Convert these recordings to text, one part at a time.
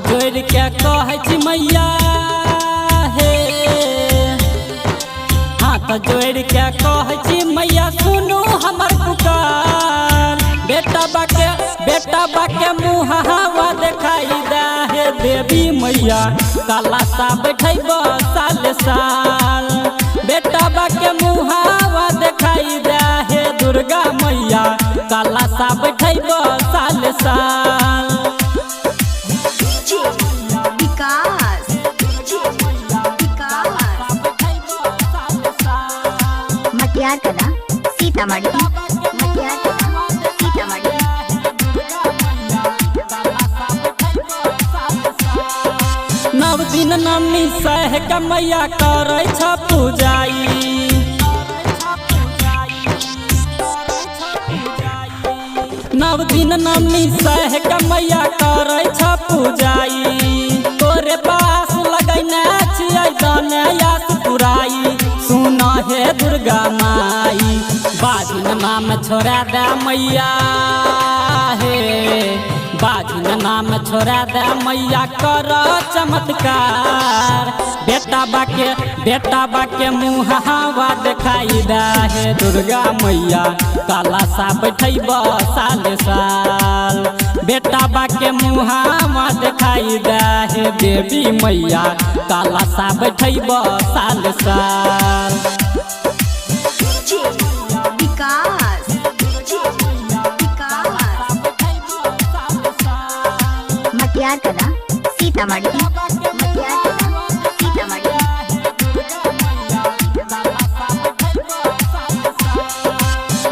जोड़ के कहे छी मैया हे, हाथ जोड़ के कहे छी मैया सुनू हमर पुकार। बेटा बाके मुहावा देखाई दे हे देवी मैया, काला सा बैठब साल साल। बेटा बाके मुहावा देखाई दे हे दुर्गा मैया, काला सा बैठब साल साल। मटियार कला सीतामढ़ी, मटियार कला सीतामढ़ी। नव दिन नमी सह के मैया करे छ पूजाई। नव दिन नमी सह के मैया करे छ पूजाई। तोरे पास लगैने छियै जाने यास पुराई। सुना हे दुर्गा माई, बाजिन नाम छोड़ा दे मैया हे, बाजिन नाम छोड़ा दे मैया, कर चमत्कार। बेटा बाके मुहावा देखाई दे हे दुर्गा मैया, काला सा बैठब साल साल। बेटा बाके मुहावा देखाई दे हे देवी मैया, काला सा बैठब साल साल। मटियार कला सीतामढ़ी, मटियार कला सीतामढ़ी।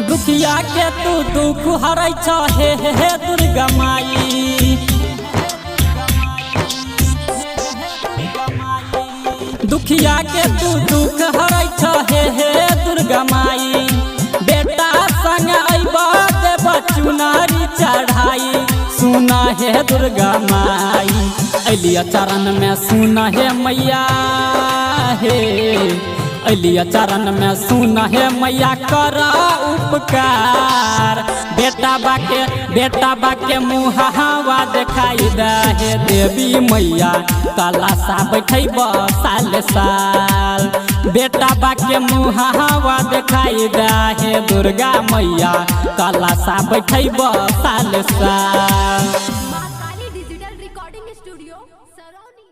दुखिया के तू दुख हरै छ हे दुर्गा माई। दुखिया के तू दुख हरै छ हे दुर्गा माई। बेटा संग अइब देब चुनरी चढ़ाई। सुना हे दुर्गा माई, अलिया चरण में सुना हे मैया हे, अलिया चरण में सुना हे मैया, कर उपकार। बेटा बाके मुहावा देखाई दे हे देवी मैया, काला सा बैठब साल साल। बेटा बाके मुहावा देखाई दे हे दुर्गा मैया, काला सा बैठब साल साल। Mahakali digital recording studio Sarauni.